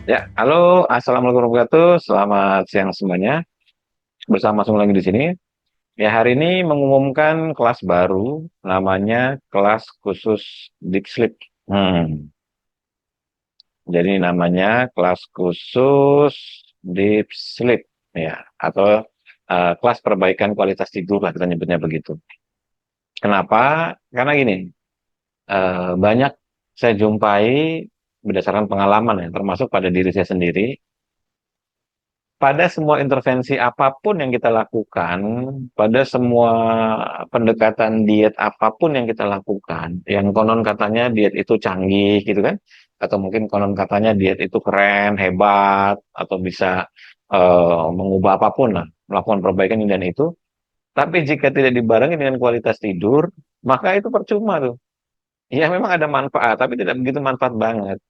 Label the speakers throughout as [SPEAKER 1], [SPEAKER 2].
[SPEAKER 1] Ya, halo, assalamualaikum warahmatullahi wabarakatuh. Selamat siang semuanya. Bersama semua lagi di sini. Ya, hari ini mengumumkan kelas baru, namanya kelas khusus Deep Sleep. Jadi namanya kelas khusus Deep Sleep, ya, atau kelas perbaikan kualitas tidur lah kita nyebutnya begitu. Kenapa? Karena gini, banyak saya jumpai berdasarkan pengalaman ya, termasuk pada diri saya sendiri. Pada semua intervensi apapun yang kita lakukan, pada semua pendekatan diet apapun yang kita lakukan, yang konon katanya diet itu canggih gitu kan, atau mungkin konon katanya diet itu keren, hebat, atau bisa mengubah apapun lah, melakukan perbaikan ini dan itu. Tapi jika tidak dibarengi dengan kualitas tidur, maka itu percuma tuh. Ya memang ada manfaat, tapi tidak begitu manfaat banget.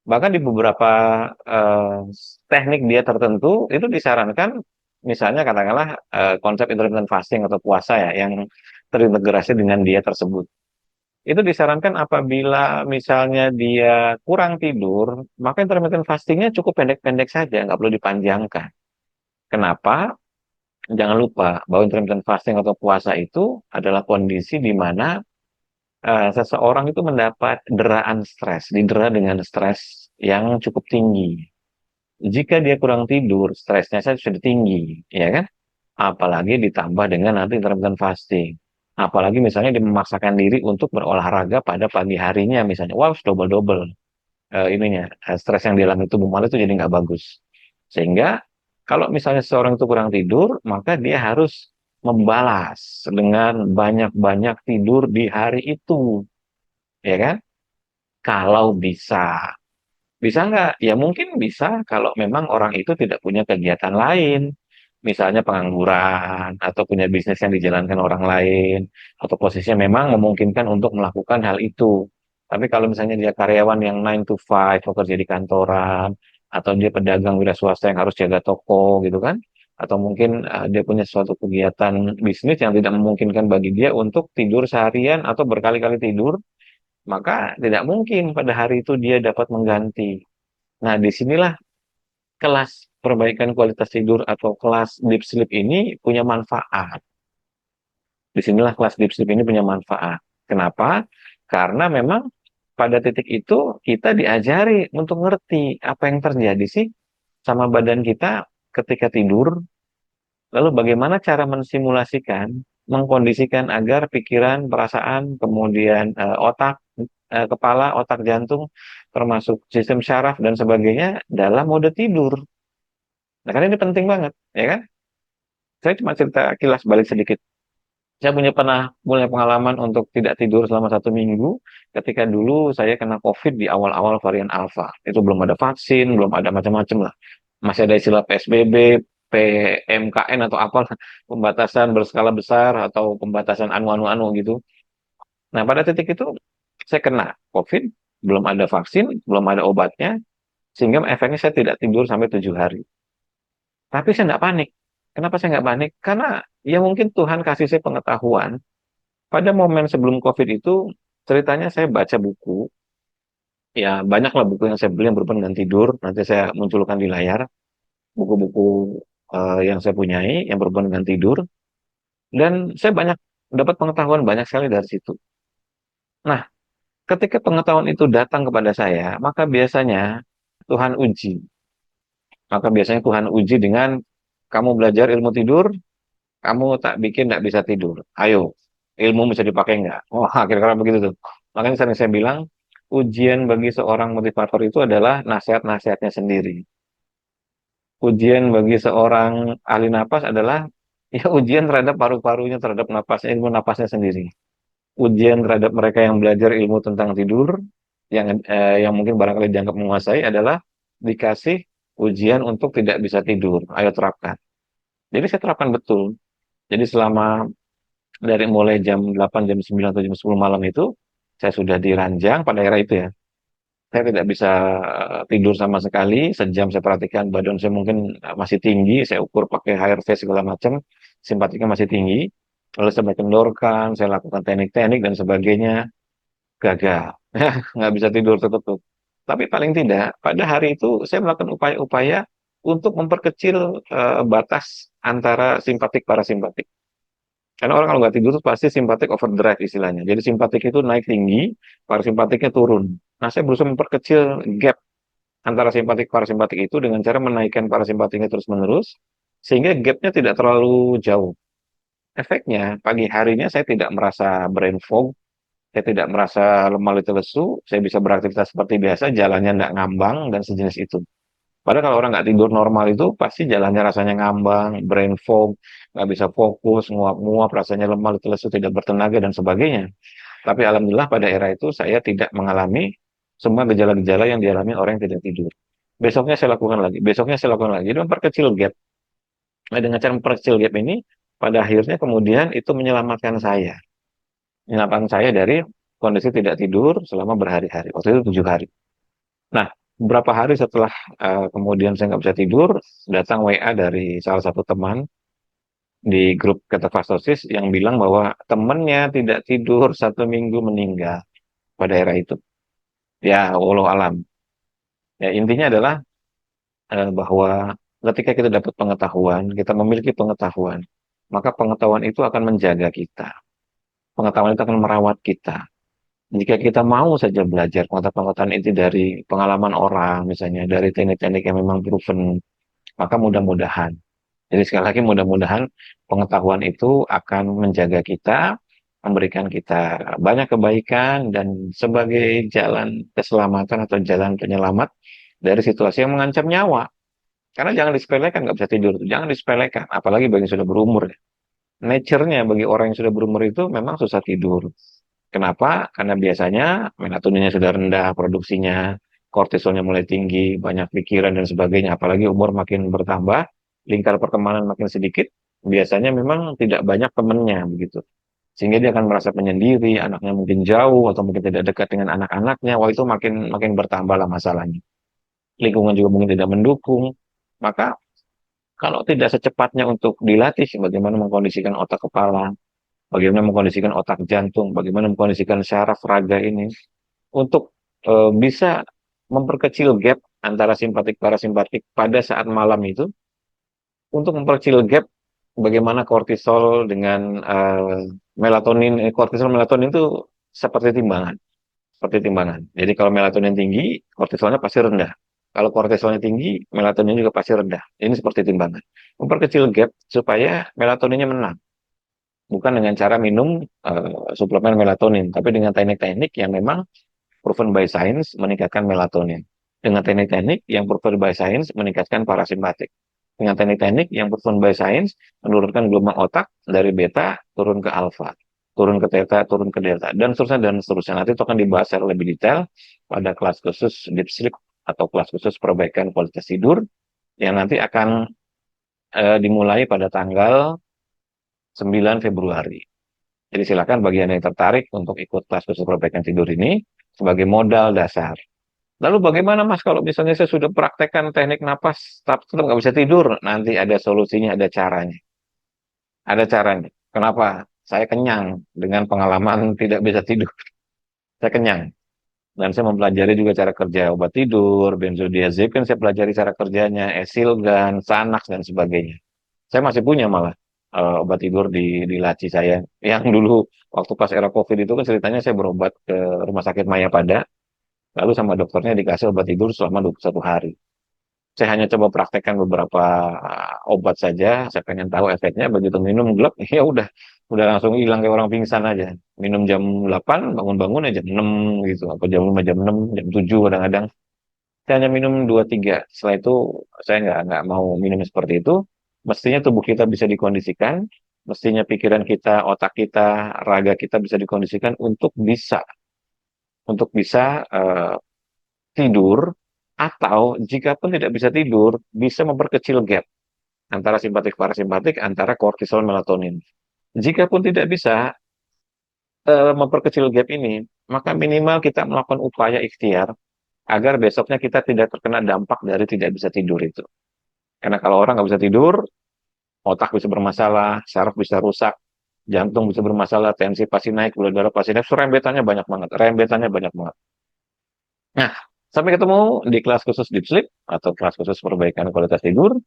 [SPEAKER 1] Bahkan di beberapa eh, teknik diet tertentu itu disarankan, misalnya katakanlah konsep intermittent fasting atau puasa ya, yang terintegrasi dengan diet tersebut. Itu disarankan apabila misalnya dia kurang tidur, maka intermittent fastingnya cukup pendek-pendek saja, nggak perlu dipanjangkan. Kenapa? Jangan lupa bahwa intermittent fasting atau puasa itu adalah kondisi di mana seseorang itu mendapat deraan stres, didera dengan stres yang cukup tinggi. Jika dia kurang tidur, stresnya saya sudah tinggi, ya kan? Apalagi ditambah dengan nanti intermittent fasting. Apalagi misalnya dia memaksakan diri untuk berolahraga pada pagi harinya misalnya. Wah, double-double ininya. Stres yang dialami tubuh malah itu jadi nggak bagus. Sehingga kalau misalnya seseorang itu kurang tidur, maka dia harus membalas dengan banyak-banyak tidur di hari itu, ya kan? Kalau bisa. Bisa nggak? Ya mungkin bisa kalau memang orang itu tidak punya kegiatan lain. Misalnya pengangguran, atau punya bisnis yang dijalankan orang lain, atau posisinya memang memungkinkan untuk melakukan hal itu. Tapi kalau misalnya dia karyawan yang 9 to 5, bekerja di kantoran, atau dia pedagang wira swasta yang harus jaga toko gitu kan, atau mungkin dia punya suatu kegiatan bisnis yang tidak memungkinkan bagi dia untuk tidur seharian atau berkali-kali tidur, maka tidak mungkin pada hari itu dia dapat mengganti. Nah, disinilah kelas perbaikan kualitas tidur atau kelas deep sleep ini punya manfaat. Disinilah kelas deep sleep ini punya manfaat. Kenapa? Karena memang pada titik itu kita diajari untuk ngerti apa yang terjadi sih sama badan kita ketika tidur, lalu bagaimana cara mensimulasikan, mengkondisikan agar pikiran, perasaan, kemudian otak, kepala, otak, jantung, termasuk sistem syaraf dan sebagainya dalam mode tidur. Nah, kan ini penting banget, ya kan? Saya cuma cerita kilas balik sedikit. Saya punya pengalaman untuk tidak tidur selama 1 minggu ketika dulu saya kena COVID di awal-awal varian Alpha. Itu belum ada vaksin, belum ada macam-macam lah. Masih ada istilah PSBB, PMKN atau apa, pembatasan berskala besar atau pembatasan anu-anu-anu gitu. Nah, pada titik itu saya kena COVID, belum ada vaksin, belum ada obatnya, sehingga efeknya saya tidak tidur sampai 7 hari. Tapi saya nggak panik. Kenapa saya nggak panik? Karena ya mungkin Tuhan kasih saya pengetahuan. Pada momen sebelum COVID itu, ceritanya saya baca buku. Ya banyaklah buku yang saya beli yang berhubungan dengan tidur. Nanti saya munculkan di layar. Buku-buku yang saya punyai yang berhubungan dengan tidur. Dan saya banyak dapat pengetahuan banyak sekali dari situ. Nah, ketika pengetahuan itu datang kepada saya, maka biasanya Tuhan uji. Maka biasanya Tuhan uji dengan kamu belajar ilmu tidur, kamu tak bikin nggak bisa tidur. Ayo, ilmu bisa dipakai nggak? Oh, kira-kira begitu tuh. Makanya sering saya bilang, ujian bagi seorang motivator itu adalah nasihat-nasihatnya sendiri. Ujian bagi seorang ahli napas adalah ya ujian terhadap paru-parunya, terhadap napasnya, ilmu napasnya sendiri. Ujian terhadap mereka yang belajar ilmu tentang tidur, yang mungkin barangkali dianggap menguasai adalah dikasih ujian untuk tidak bisa tidur. Ayo terapkan. Jadi saya terapkan betul. Jadi selama dari mulai jam 8, jam 9 atau jam 10 malam itu, saya sudah diranjang pada era itu ya. Saya tidak bisa tidur sama sekali, sejam saya perhatikan badan saya mungkin masih tinggi, saya ukur pakai HRV segala macam, simpatiknya masih tinggi. Lalu saya kendorkan, saya lakukan teknik-teknik dan sebagainya, gagal. Nggak bisa tidur tetap tuh. Tapi paling tidak, pada hari itu saya melakukan upaya-upaya untuk memperkecil batas antara simpatik parasimpatik. Karena orang kalau nggak tidur itu pasti simpatik overdrive istilahnya. Jadi simpatik itu naik tinggi, parasimpatiknya turun. Nah, saya berusaha memperkecil gap antara simpatik parasimpatik itu dengan cara menaikkan parasimpatiknya terus-menerus, sehingga gapnya tidak terlalu jauh. Efeknya, pagi harinya saya tidak merasa brain fog, saya tidak merasa lemah letih lesu, saya bisa beraktivitas seperti biasa, jalannya tidak ngambang, dan sejenis itu. Padahal kalau orang nggak tidur normal itu, pasti jalannya rasanya ngambang, brain fog, nggak bisa fokus, nguap-nguap, rasanya lemah letih lesu, tidak bertenaga, dan sebagainya. Tapi alhamdulillah pada era itu saya tidak mengalami semua gejala-gejala yang dialami orang yang tidak tidur. Besoknya saya lakukan lagi, besoknya saya lakukan lagi. Jadi memperkecil gap. Nah, dengan cara memperkecil gap ini, pada akhirnya kemudian itu menyelamatkan saya dari kondisi tidak tidur selama berhari-hari. Waktu itu 7 hari. Nah, beberapa hari setelah kemudian saya nggak bisa tidur, datang WA dari salah satu teman di grup ketofastosis yang bilang bahwa temannya tidak tidur 1 minggu meninggal pada era itu. Ya, walau alam. Ya, intinya adalah bahwa ketika kita dapat pengetahuan, kita memiliki pengetahuan, maka pengetahuan itu akan menjaga kita. Pengetahuan itu akan merawat kita. Jika kita mau saja belajar pengetahuan itu dari pengalaman orang, misalnya dari teknik-teknik yang memang proven, maka mudah-mudahan. Jadi sekali lagi mudah-mudahan pengetahuan itu akan menjaga kita, memberikan kita banyak kebaikan dan sebagai jalan keselamatan atau jalan penyelamat dari situasi yang mengancam nyawa. Karena jangan disepelekan, nggak bisa tidur. Jangan disepelekan, apalagi bagi yang sudah berumur. Nature-nya bagi orang yang sudah berumur itu memang susah tidur. Kenapa? Karena biasanya melatoninnya sudah rendah produksinya, kortisolnya mulai tinggi, banyak pikiran dan sebagainya. Apalagi umur makin bertambah, lingkar pertemanan makin sedikit, biasanya memang tidak banyak temannya begitu. Sehingga dia akan merasa penyendiri, anaknya mungkin jauh atau mungkin tidak dekat dengan anak-anaknya. Wah, itu makin makin bertambah lah masalahnya. Lingkungan juga mungkin tidak mendukung. Maka kalau tidak secepatnya untuk dilatih, bagaimana mengkondisikan otak kepala, bagaimana mengkondisikan otak jantung, bagaimana mengkondisikan syaraf raga ini untuk bisa memperkecil gap antara simpatik parasimpatik pada saat malam itu, untuk memperkecil gap bagaimana kortisol dengan melatonin, kortisol melatonin itu seperti timbangan, seperti timbangan. Jadi kalau melatonin tinggi, kortisolnya pasti rendah. Kalau kortisolnya tinggi, melatonin juga pasti rendah. Ini seperti timbangan. Memperkecil gap supaya melatoninnya menang. Bukan dengan cara minum suplemen melatonin, tapi dengan teknik-teknik yang memang proven by science meningkatkan melatonin. Dengan teknik-teknik yang proven by science meningkatkan parasimpatik. Dengan teknik-teknik yang proven by science menurunkan gelombang otak dari beta turun ke alfa, turun ke theta, turun ke delta, dan seterusnya dan seterusnya. Nanti itu akan dibahas secara lebih detail pada kelas khusus deep sleep atau kelas khusus perbaikan kualitas tidur yang nanti akan dimulai pada tanggal 9 Februari. Jadi silakan bagi Anda yang tertarik untuk ikut kelas khusus perbaikan tidur ini sebagai modal dasar. Lalu bagaimana Mas kalau misalnya saya sudah praktekkan teknik napas tapi tetap nggak bisa tidur? Nanti ada solusinya, ada caranya. Ada caranya. Kenapa? Saya kenyang dengan pengalaman tidak bisa tidur. Saya kenyang. Dan saya mempelajari juga cara kerja obat tidur, benzodiazepin saya pelajari cara kerjanya, esilgan, Xanax, dan sebagainya. Saya masih punya malah obat tidur di laci saya. Yang dulu waktu pas era COVID itu kan ceritanya saya berobat ke Rumah Sakit Mayapada, lalu sama dokternya dikasih obat tidur selama 21 hari. Saya hanya coba praktekkan beberapa obat saja, saya pengen tahu efeknya, begitu minum gelap, ya udah langsung hilang kayak orang pingsan aja. Minum jam 8, bangun-bangun ya jam 6 gitu, atau jam 5, jam 6, jam 7 kadang-kadang. Saya hanya minum 2-3. Setelah itu saya nggak mau minum seperti itu. Mestinya tubuh kita bisa dikondisikan, mestinya pikiran kita, otak kita, raga kita bisa dikondisikan untuk bisa tidur, atau jika pun tidak bisa tidur, bisa memperkecil gap antara simpatik parasimpatik, antara kortisol melatonin. Jika pun tidak bisa memperkecil gap ini, maka minimal kita melakukan upaya ikhtiar agar besoknya kita tidak terkena dampak dari tidak bisa tidur itu. Karena kalau orang nggak bisa tidur, otak bisa bermasalah, saraf bisa rusak, jantung bisa bermasalah, tensi pasti naik, gula darah pasti naik, so, rembetannya banyak banget, rembetannya banyak banget. Nah, Sampai ketemu di kelas khusus Deep Sleep atau kelas khusus perbaikan kualitas tidur.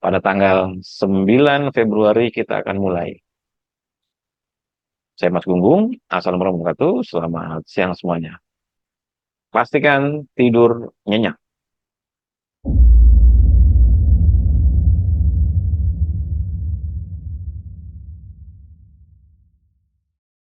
[SPEAKER 1] Pada tanggal 9 Februari kita akan mulai. Saya Mas Gunggung, Assalamualaikum warahmatullahi wabarakatuh. Selamat siang semuanya. Pastikan tidur nyenyak.